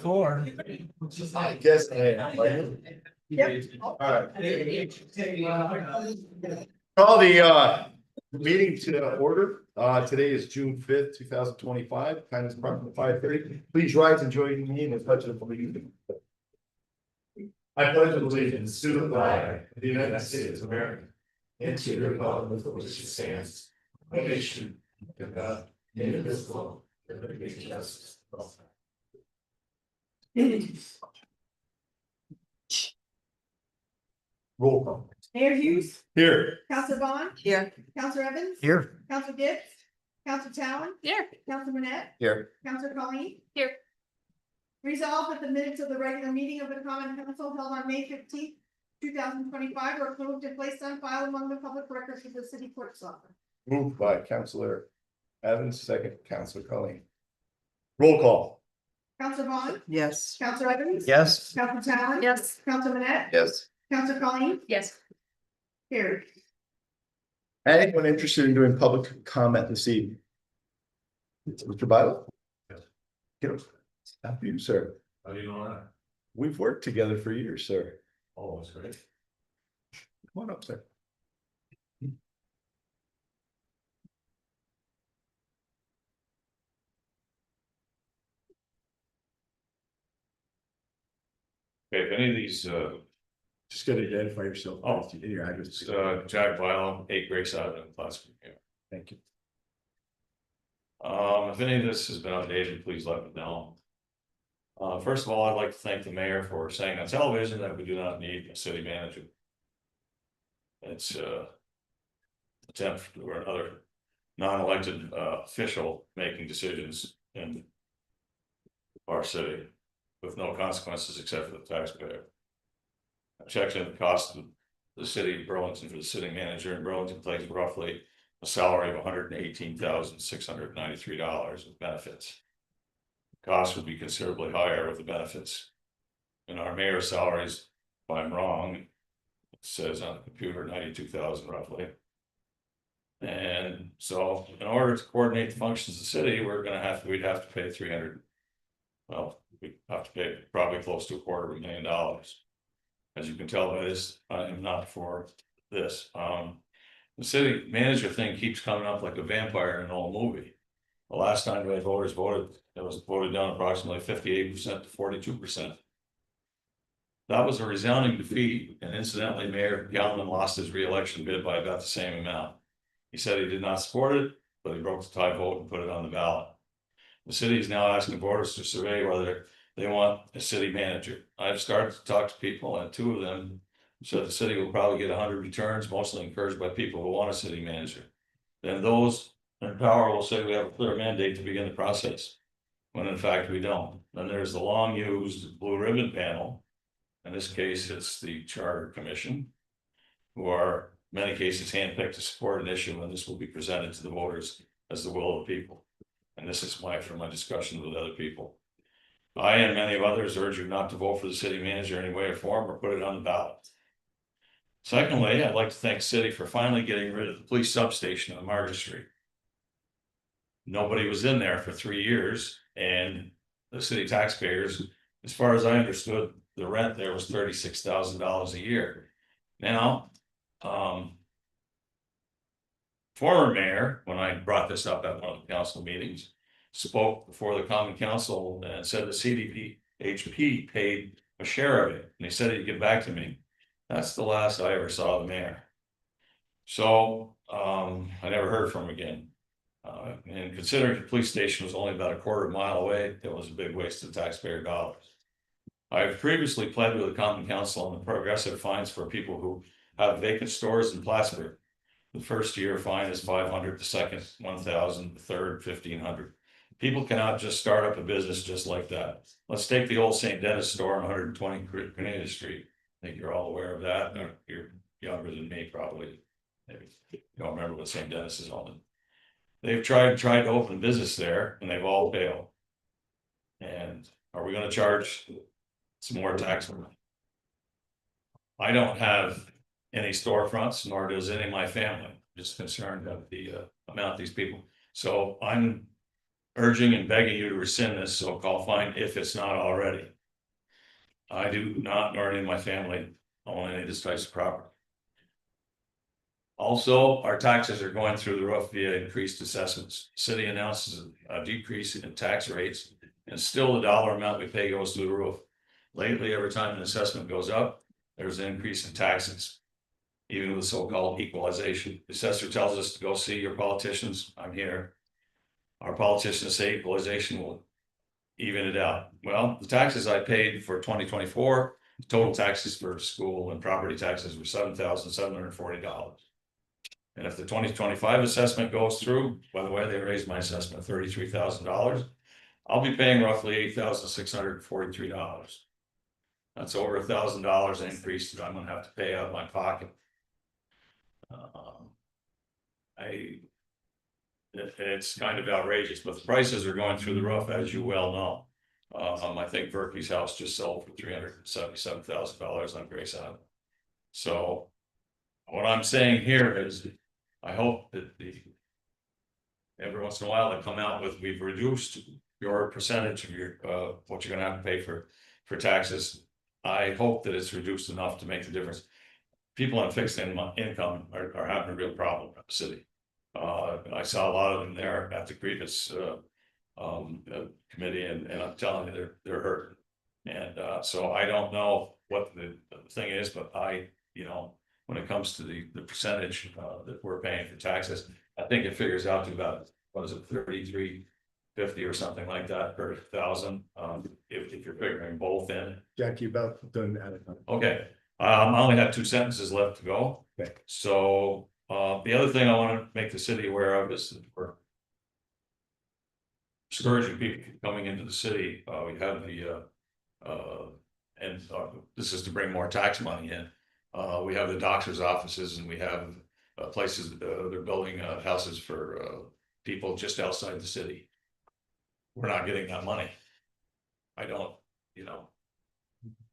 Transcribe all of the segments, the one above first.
before. I guess I am. Yep. All right. Call the meeting to order. Today is June 5th, 2025. Time is approximately 5:30. Please rise and join me in the pledge of allegiance. I pledge allegiance to the flag of the United States of America and to the republic for which it stands, one nation, under God, indivisible, with liberty and justice for all. Roll call. Mayor Hughes, Here. Counselor Vaughn, Here. Counselor Evans. Here. Counselor Gibbs, Counselor Talon. Here. Counselor Manette, Here. Counselor Colleen. Here. Resolved that the minutes of the regular meeting of the Common Council held on May 15th, 2025 are approved and placed on file among the public records of the city clerk's office. Moved by Counselor Evans, second Counselor Colleen. Roll call. Counselor Vaughn, Yes. Counselor Evans. Yes. Counselor Talon. Yes. Counselor Manette, Yes. Counselor Colleen. Yes. Carried. Anyone interested in doing public comment this evening? Mr. Bible? Get up. After you, sir. How do you know that? We've worked together for years, sir. Oh, that's great. Come on up, sir. Okay, if any of these, Just gotta identify yourself. Oh. In your address. Jack Vilo, 8 Grace Avenue, Placer. Thank you. If any of this has been outdated, please let me know. First of all, I'd like to thank the mayor for saying on television that we do not need a city manager. It's attempt or another non-elected official making decisions in our city with no consequences except for the taxpayer. I checked in the cost of the city of Burlington for the city manager, and Burlington pays roughly a salary of $118,693 with benefits. Cost would be considerably higher with the benefits. And our mayor's salaries, if I'm wrong, it says on the computer 92,000 roughly. And so in order to coordinate the functions of the city, we'd have to pay 300. Well, we have to pay probably close to $250,000. As you can tell by this, I am not for this. The city manager thing keeps coming up like a vampire in an old movie. The last time the voters voted, it was voted down approximately 58% to 42%. That was a resounding defeat, and incidentally, Mayor Galvin lost his re-election bid by about the same amount. He said he did not support it, but he broke the tie vote and put it on the ballot. The city is now asking voters to survey whether they want a city manager. I've started to talk to people, and 2 of them said the city will probably get 100 returns, mostly encouraged by people who want a city manager. Then those in power will say we have a clear mandate to begin the process, when in fact we don't. Then there's the long used blue ribbon panel. In this case, it's the Charter Commission, who are in many cases handpicked to support an issue, and this will be presented to the voters as the will of the people. And this is from my discussions with other people. I and many others urge you not to vote for the city manager in any way or form, or put it on the ballot. Secondly, I'd like to thank the city for finally getting rid of the police substation on Market Street. Nobody was in there for 3 years, and the city taxpayers, as far as I understood, the rent there was $36,000 a year. Now, former mayor, when I brought this up at one of the council meetings, spoke before the common council and said the CDPHP paid a share of it, and he said he'd get back to me. That's the last I ever saw of the mayor. So I never heard from him again. And considering the police station was only about a quarter mile away, it was a big waste of taxpayer dollars. I've previously pled with the common council on the progressive fines for people who have vacant stores in Plattsburgh. The first year fine is $500, the second 1,000, the third 1,500. People cannot just start up a business just like that. Let's take the old St. Dennis store on 120 Grenada Street. I think you're all aware of that. You're younger than me, probably. Maybe you don't remember what St. Dennis is on. They've tried to open business there, and they've all failed. And are we going to charge some more tax? I don't have any storefronts, nor does any of my family. I'm just concerned of the amount of these people. So I'm urging and begging you to rescind this so-called fine if it's not already. I do not, nor any of my family, own any of this type of property. Also, our taxes are going through the roof via increased assessments. City announces a decrease in tax rates, and still the dollar amount we pay goes through the roof. Lately, every time an assessment goes up, there's an increase in taxes. Even with so-called equalization, the assessor tells us to go see your politicians. I'm here. Our politicians say equalization will even it out. Well, the taxes I paid for 2024, total taxes for school and property taxes were $7,740. And if the 2025 assessment goes through, by the way, they raised my assessment $33,000, I'll be paying roughly $8,643. That's over $1,000 increase that I'm gonna have to pay out of my pocket. It's kind of outrageous, but the prices are going through the roof, as you well know. I think Berkey's house just sold for $377,000 on Grace Island. So what I'm saying here is, I hope that every once in a while they come out with, we've reduced your percentage of your, what you're gonna have to pay for taxes. I hope that it's reduced enough to make the difference. People on fixed income are having a real problem in the city. I saw a lot of them there at the previous committee, and I'm telling you, they're hurting. And so I don't know what the thing is, but when it comes to the percentage that we're paying for taxes, I think it figures out to about, what is it, $33.50 or something like that per thousand, if you're figuring both in. Jack, you about done that. Okay, I only have 2 sentences left to go. Okay. So the other thing I want to make the city aware of is that we're discouraging people from coming into the city. We have this is to bring more tax money in. We have the doctor's offices, and we have places, they're building houses for people just outside the city. We're not getting that money.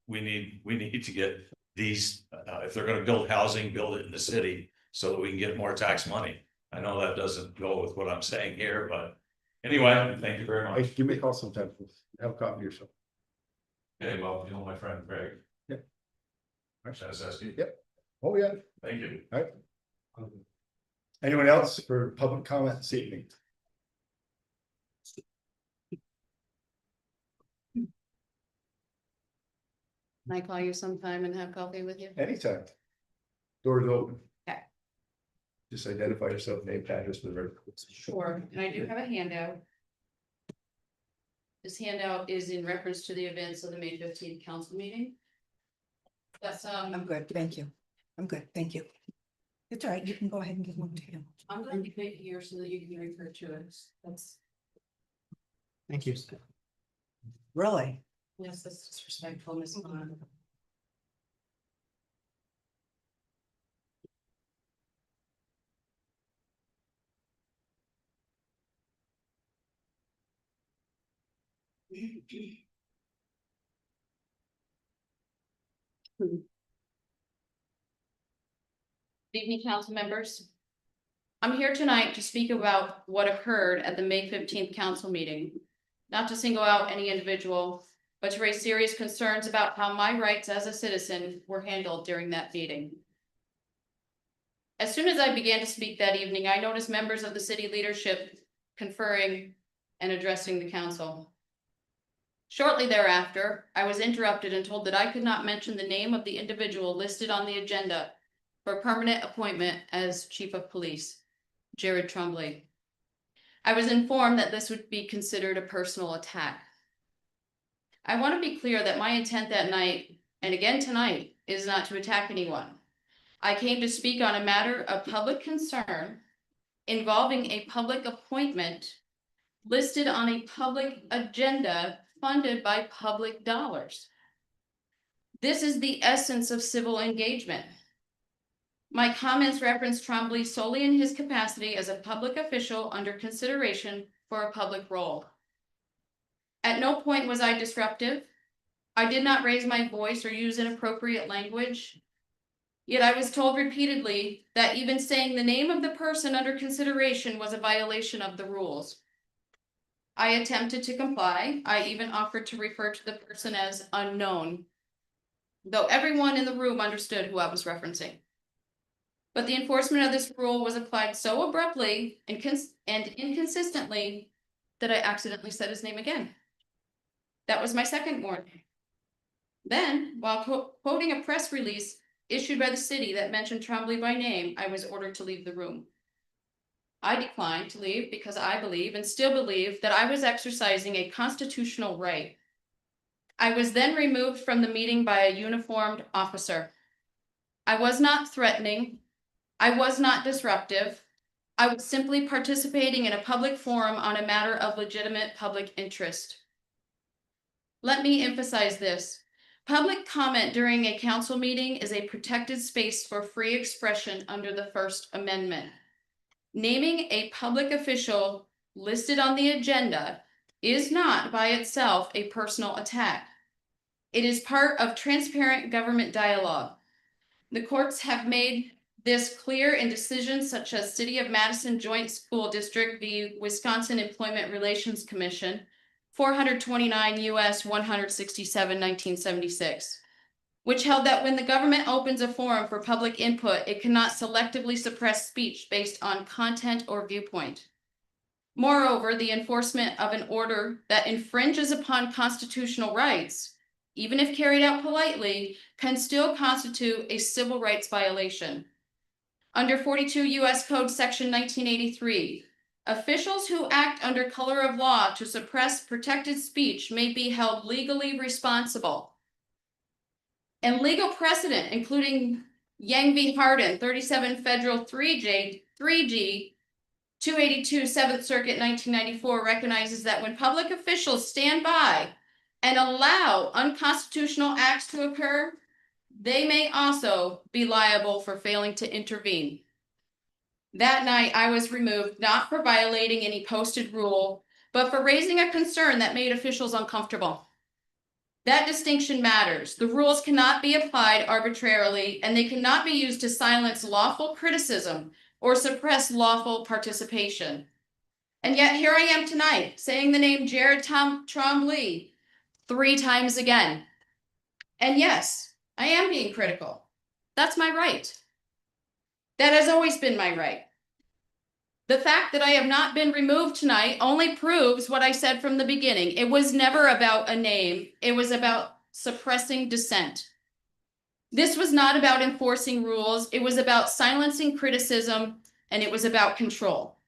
We need to get these, if they're gonna build housing, build it in the city so that we can get more tax money. I know that doesn't go with what I'm saying here, but anyway, thank you very Hey, much. give me a call sometime. Have a coffee or something. Okay, well, you know my friend Greg. Yeah. SSD. Yep. Oh, yeah. Thank you. All right. Anyone else for public comment this evening? Can I call you sometime and have coffee with you? Anytime. Doors open. Okay. Just identify yourself, name, address for the record. Sure, and I do have a handout. This handout is in reference to the events of the May 15th council meeting. That's I'm good, thank you. I'm good, thank you. It's all right, you can go ahead and give one to him. I'm going to put it here so that you can refer to it. That's, Thank you. Really? yes, that's disrespectful, Ms. Vaughn. Good evening, council members. I'm here tonight to speak about what occurred at the May 15th council meeting. Not to single out any individual, but to raise serious concerns about how my rights as a citizen were handled during that meeting. As soon as I began to speak that evening, I noticed members of the city leadership conferring and addressing the council. Shortly thereafter, I was interrupted and told that I could not mention the name of the individual listed on the agenda for permanent appointment as chief of police, Jared Trombley. I was informed that this would be considered a personal attack. I want to be clear that my intent that night, and again tonight, is not to attack anyone. I came to speak on a matter of public concern involving a public appointment listed on a public agenda funded by public dollars. This is the essence of civil engagement. My comments reference Trombley solely in his capacity as a public official under consideration for a public role. At no point was I disruptive. I did not raise my voice or use inappropriate language. Yet I was told repeatedly that even saying the name of the person under consideration was a violation of the rules. I attempted to comply. I even offered to refer to the person as unknown, though everyone in the room understood who I was referencing. But the enforcement of this rule was applied so abruptly and inconsistently that I accidentally said his name again. That was my second warning. Then, while quoting a press release issued by the city that mentioned Trombley by name, I was ordered to leave the room. I declined to leave because I believe and still believe that I was exercising a constitutional right. I was then removed from the meeting by a uniformed officer. I was not threatening. I was not disruptive. I was simply participating in a public forum on a matter of legitimate public interest. Let me emphasize this. Public comment during a council meeting is a protected space for free expression under the First Amendment. Naming a public official listed on the agenda is not by itself a personal attack. It is part of transparent government dialogue. The courts have made this clear in decisions such as City of Madison Joint School District v. Wisconsin Employment Relations Commission, 429 U.S. 167, 1976, which held that when the government opens a forum for public input, it cannot selectively suppress speech based on content or viewpoint. Moreover, the enforcement of an order that infringes upon constitutional rights, even if carried out politely, can still constitute a civil rights violation. Under 42 U.S. Code Section 1983, officials who act under color of law to suppress protected speech may be held legally responsible. And legal precedent, including Yang v. Hardin, 37 Federal 3G, 282 7th Circuit 1994, recognizes that when public officials stand by and allow unconstitutional acts to occur, they may also be liable for failing to intervene. That night, I was removed not for violating any posted rule, but for raising a concern that made officials uncomfortable. That distinction matters. The rules cannot be applied arbitrarily, and they cannot be used to silence lawful criticism or suppress lawful participation. And yet here I am tonight, saying the name Jared Trombley 3 times again. And yes, I am being critical. That's my right. That has always been my right. The fact that I have not been removed tonight only proves what I said from the beginning. It was never about a name. It was about suppressing dissent. This was not about enforcing rules. It was about silencing criticism, and it was about control.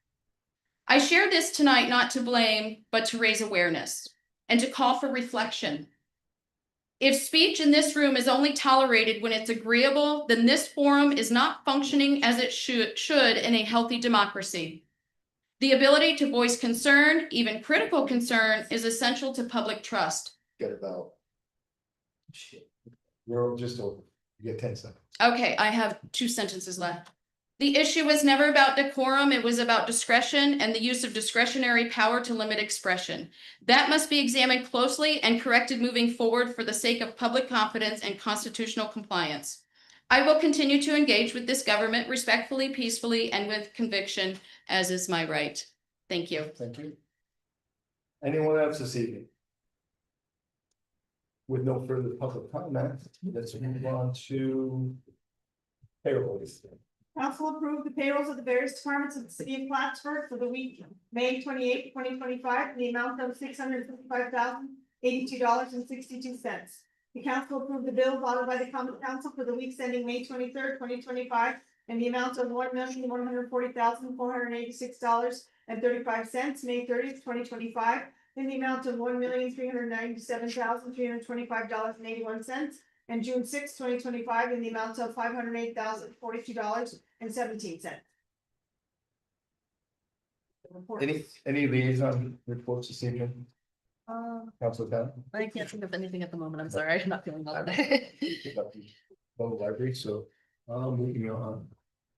I share this tonight not to blame, but to raise awareness and to call for reflection. If speech in this room is only tolerated when it's agreeable, then this forum is not functioning as it should in a healthy democracy. The ability to voice concern, even critical concern, is essential to public trust. Get about. Shit. We're just over. You get 10 seconds. Okay, I have 2 sentences left. The issue was never about decorum. It was about discretion and the use of discretionary power to limit expression. That must be examined closely and corrected moving forward for the sake of public confidence and constitutional compliance. I will continue to engage with this government respectfully, peacefully, and with conviction, as is my right. Thank you. Thank you. Anyone else this evening? With no further public comment, let's move on to payroll. Council approved the payrolls of the various departments of the city of Plattsburgh for the week, May 28, 2025, in the amount of $655,082.62. The council approved the bills audited by the common council for the weeks ending May 23rd, 2025, in the amount of $1,140,486.35, May 30th, 2025, in the amount of $1,397,325.81. And June 6, 2025, in the amount of $508,042.17. Any liaison reports this evening? Council Pat? I can't think of anything at the moment. I'm sorry. I'm not feeling well I'm- today. Library, so moving on.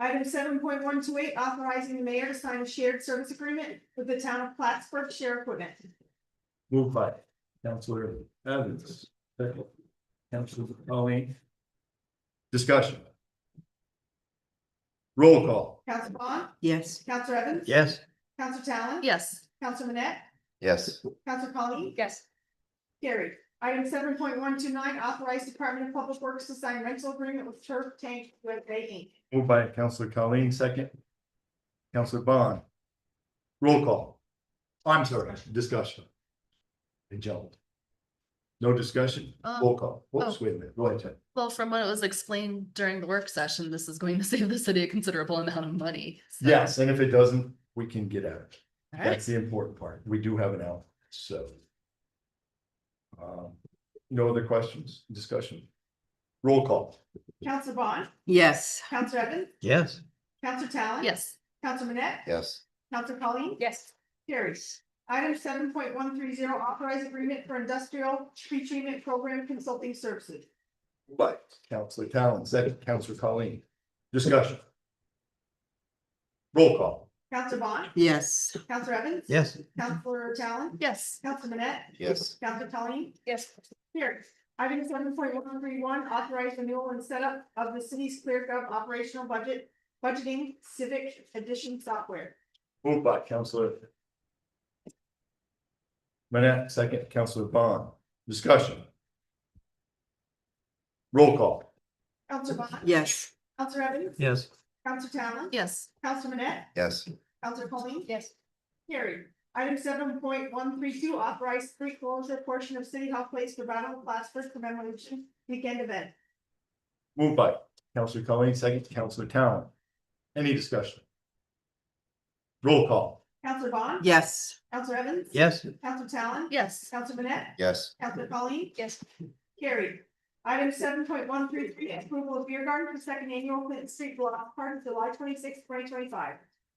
Item 7.128, authorizing the mayor to sign a shared service agreement with the town of Plattsburgh Share Equipment. Moved by Councilor Evans. Second. Councilor Colleen. Discussion. Roll call. Council Vaughn, Yes. Council Evans. Yes. Council Talon. Yes. Council Manette, Yes. Counselor Colleen. Yes. Carried. Item 7.129, authorize Department of Public Works to sign rental agreement with Turf Tank USA Inc. Moved by Counselor Colleen, second. Counselor Bond. Roll call. I'm sorry, discussion. They jumped. No discussion, roll call. Whoops, wait a minute, go ahead, Jen. Well, from what it was explained during the work session, this is going to save the city a considerable amount of money. So- Yes, and if it doesn't, we can get out. All right. That's the important part. We do have an out, so. No other questions, discussion? Roll call. Counselor Bond. Yes. Counselor Evans. Yes. Counselor Talon. Yes. Counselor Manette. Yes. Counselor Colleen. Yes. Carried. Item 7.130, authorize agreement for industrial pretreatment program consulting services. By Counselor Talon, second, Counselor Colleen. Discussion. Roll call. Counselor Bond. Yes. Counselor Evans. Yes. Counselor Talon. Yes. Counselor Manette. Yes. Counselor Colleen. Yes. Carried. Item 7.131, authorize renewal and setup of the city's ClearGov operational budgeting civic edition software. Moved by Counselor Manette, second, Counselor Bond. Discussion. Roll call. Counselor Bond. Yes. Counselor Evans. Yes. Counselor Talon. Yes. Counselor Manette. Yes. Counselor Colleen. Yes. Carried. Item 7.132, authorize street closure portion of City Hall Place for Battle of Plattsburgh commemoration weekend event. Moved by Counselor Colleen, second, Counselor Talon. Any discussion? Roll call. Counselor Bond. Yes. Counselor Evans. Yes. Counselor Talon. Yes. Counselor Manette. Yes. Counselor Colleen. Yes. Carried. Item 7.133, approval of beer garden for second annual Clinton Street Block Party, July 26, 2025.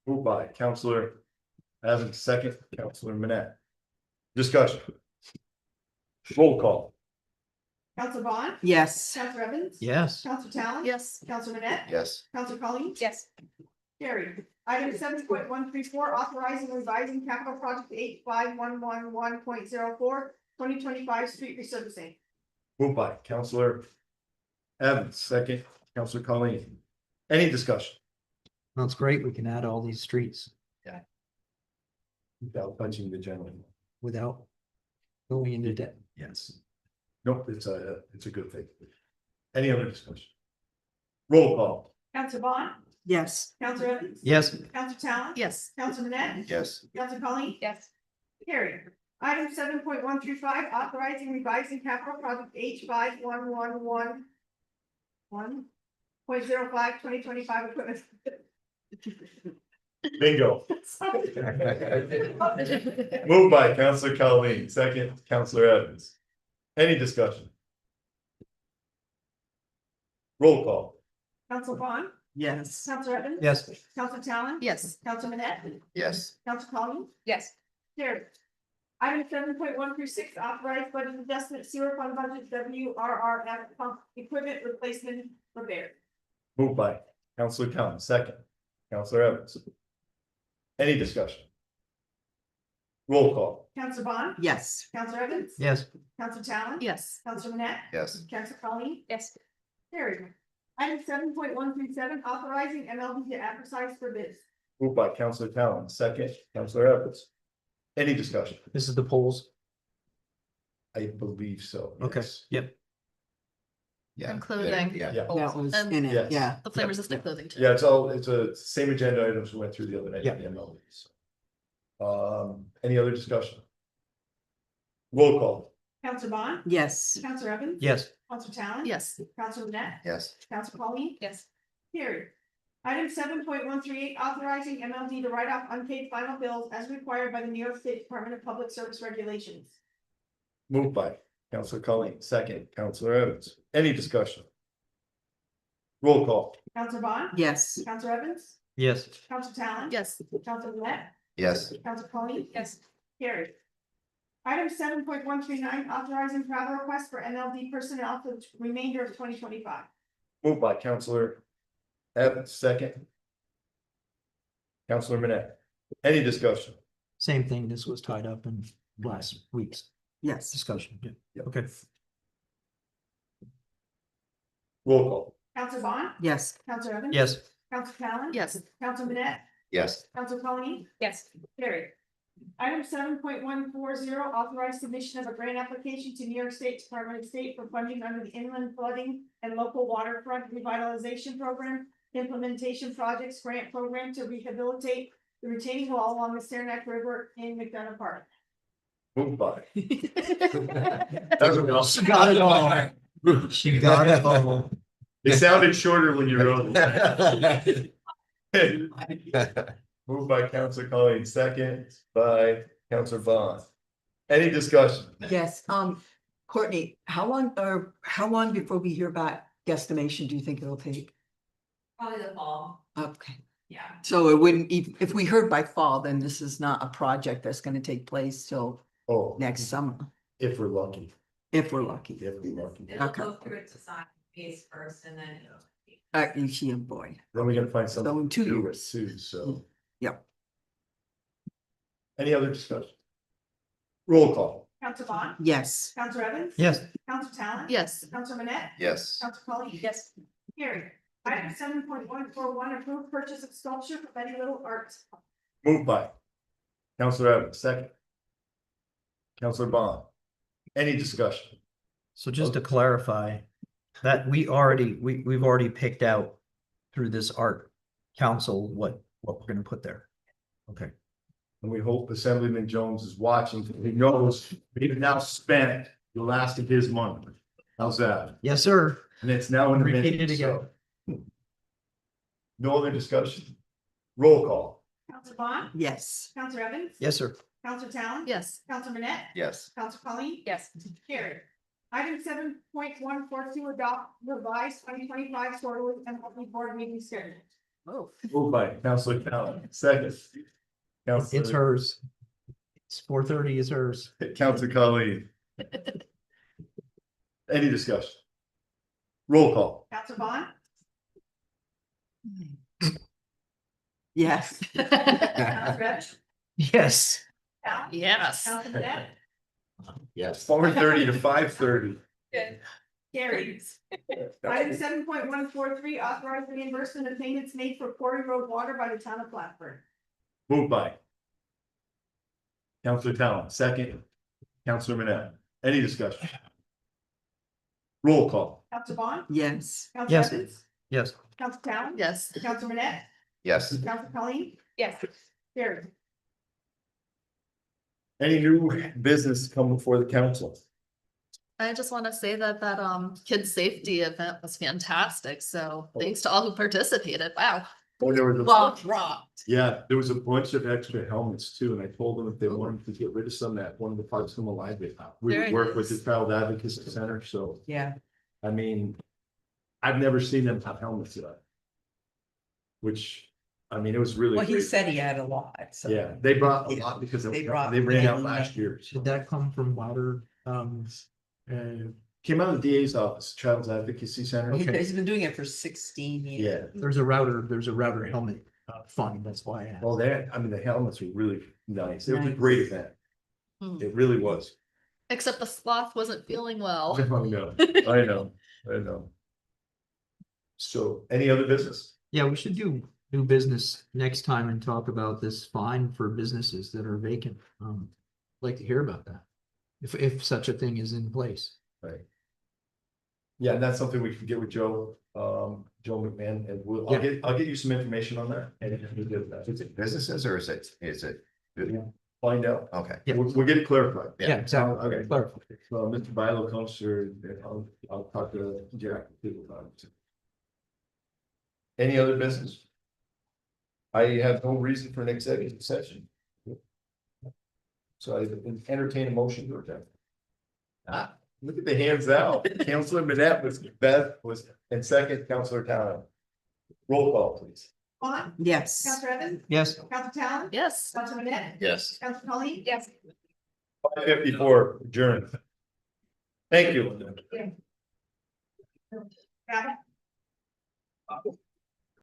Moved by Counselor Evans, second, Counselor Manette. Discussion. Roll call. Counselor Bond. Yes. Counselor Evans. Yes. Counselor Talon. Yes. Counselor Manette. Yes. Counselor Colleen. Yes. Carried. Item 7.134, authorizing and revising capital project 85111.04, 2025 street resurfacing. Moved by Counselor Evans, second, Counselor Colleen. Any discussion? That's great. We can add all these streets Without punching the gentleman. without going into debt. Yes. Nope, it's a good thing. Any other discussion? Roll call. Counselor Bond. Yes. Counselor Evans. Yes, Counselor Talon. Yes. Counselor Manette. Yes. Counselor Colleen. Yes. Carried. Item 7.135, authorizing revising capital project H5111.05, 2025 equipment. Bingo. Sorry. Moved by Counselor Colleen, second, Counselor Evans. Any discussion? Roll call. Counselor Bond. Yes. Counselor Evans. yes, Counselor Talon. Yes. Counselor Manette. Yes. Counselor Colleen. Yes. Carried. Item 7.136, authorized budget adjustment sewer fund budget WRRF pump equipment replacement repair. Moved by Counselor Talon, second, Counselor Evans. Any discussion? Roll call. Counselor Bond. Yes. Counselor Evans. yes, Counselor Talon. Yes. Counselor Manette. Yes. Counselor Colleen. Yes. Carried. Item 7.137, authorizing MLB to advertise for bids. Moved by Counselor Talon, second, Counselor Evans. Any discussion? this is the polls. I believe so. Okay, yes. yep. And clothing. Yeah. That was And- in Yes. it. Yeah. The flame resistant clothing too. Yeah, it's a same agenda items we went through the other night. Yeah. the MLBs. Any other discussion? Roll call. Counselor Bond. Yes. Counselor Evans. Yes, Counselor Talon. Yes. Counselor Manette. Yes. Counselor Colleen. Yes. Carried. Item 7.138, authorizing MLD to write off unpaid final bills as required by the New York State Department of Public Service Regulations. Moved by Counselor Colleen, second, Counselor Evans. Any discussion? Roll call. Counselor Bond. Yes. Counselor Evans. yes, Counselor Talon. Yes. Counselor Manette. Yes. Counselor Colleen. Yes. Carried. Item 7.139, authorizing travel requests for NLD personnel for the remainder of 2025. Moved by Counselor Evans, second. Counselor Manette. Any discussion? same thing. This was tied up in last week's Yes. discussion. Yeah, Yep. okay, Roll call. Counselor Bond. Yes. Counselor Evans. yes, Counselor Talon. Yes. Counselor Manette. Yes. Counselor Colleen. Yes. Carried. Item 7.140, authorized submission of a grant application to New York State Department of State for funding under the Inland Flooding and Local Waterfront Revitalization Program. Implementation Projects Grant Program to rehabilitate the retaining wall along the Saranac River in McDonough Park. Moved by. That's what else. Got it all. She got it all. It sounded shorter when you wrote it. Moved by Counselor Colleen, second by Counselor Bond. Any discussion? Yes, Courtney, how long before we hear back guesstimation do you think it'll take? Probably the fall, Okay, yeah. so it wouldn't, if we heard by fall, then this is not a project that's gonna take place till Oh, next summer, if we're lucky, if we're lucky. if we're lucky. It'll Okay. go through its design phase first and then it'll. You boy, Then we gotta find something. so in to 2 do years. Too, so. Yep. Any other discussion? Roll call. Counselor Bond, Yes, Counselor Evans. Yes. Counselor Talon. Yes, Counselor Manette, Yes. Counselor Colleen. Yes. Carried. Item 7.141, approved purchase of sculpture for Betty Little Art. Moved by. Counselor Evans, second. Counselor Bond. Any discussion? So just to clarify, that we've already picked out through this art council what we're gonna put there. Okay. And we hope Assemblyman Jones is watching, so he knows we've now spent the last of his money. How's that? Yes, sir. And it's now in the Repeat minutes, it again. so. No other discussion? Roll call. Counselor Bond, yes, Counselor Evans. Yes, sir. Counselor Talon. yes, Counselor Manette, Yes. Counselor Colleen. Yes. Carried. Item 7.142, adopt revised 2025 quarterly and monthly board meeting schedule. oh, Moved by Counselor Talon, second. It's Counselor, hers. It's 4:30 is hers. Counselor Colleen. Any discussion? Roll call. Counselor Bond, yes, Counselor Evans. Yes. Talon. yes. Counselor Manette. Yes. 4:30 to 5:30. Carried. Item 7.143, authorize reimbursement of payments made for Quarry Road water by the town of Blackburn. Moved by. Counselor Talon, second. Counselor Manette. Any discussion? Roll call. Counselor Bond, yes, Counselor Yes. Evans, Yes. Counselor Talon. Yes, Counselor Manette, Yes. Counselor Colleen. Yes. Carried. Any new business come before the council? I just want to say that kids safety event was fantastic, so thanks to all who participated, wow. Oh, there was a, Well, rocked. yeah, there was a bunch of extra helmets too, and I told them if they wanted to get rid of some at one of the parks in the library. We Very work with the nice. Child Advocacy Center, so, yeah, I mean, I've never seen them have helmets yet. Which, I mean, it was really. well, he great. said he had a lot, so. Yeah, they brought a lot because They they brought ran out many, last year. Should that come from water? Came out of the DA's office, Child Advocacy Center. Okay. He's been doing it for 16 years. Yeah, There's a router helmet fund. That's why I asked. well, I mean, the helmets were really nice. It was a Nice. great event. Hmm. It really was. Except the sloth wasn't feeling well. I know, I know. So, any other business? Yeah, we should do new business next time and talk about this fine for businesses that are vacant. Like to hear about that. If such a thing is in place. Right. Yeah, and that's something we can get with Joe McMahon, and Yeah. I'll get you some information on that. And we'll get that. Is it businesses or is it? Find out. Okay. Yeah. We'll get it clarified. Yeah, exactly. Okay. Clarify. Well, Mr. Bilo comes here, I'll talk to Jack too about it. Any other business? I have no reason for an executive session. So I entertain a motion to adjourn. Ah, look at the hands out. Counselor Manette was, and second, Counselor Talon. Roll call, please. Bond, Yes. Counselor Evans, Yes. Counselor Talon. Yes. Counselor Manette, Yes. Counselor Colleen. Yes. 5:54 adjourned. Thank you. Got it?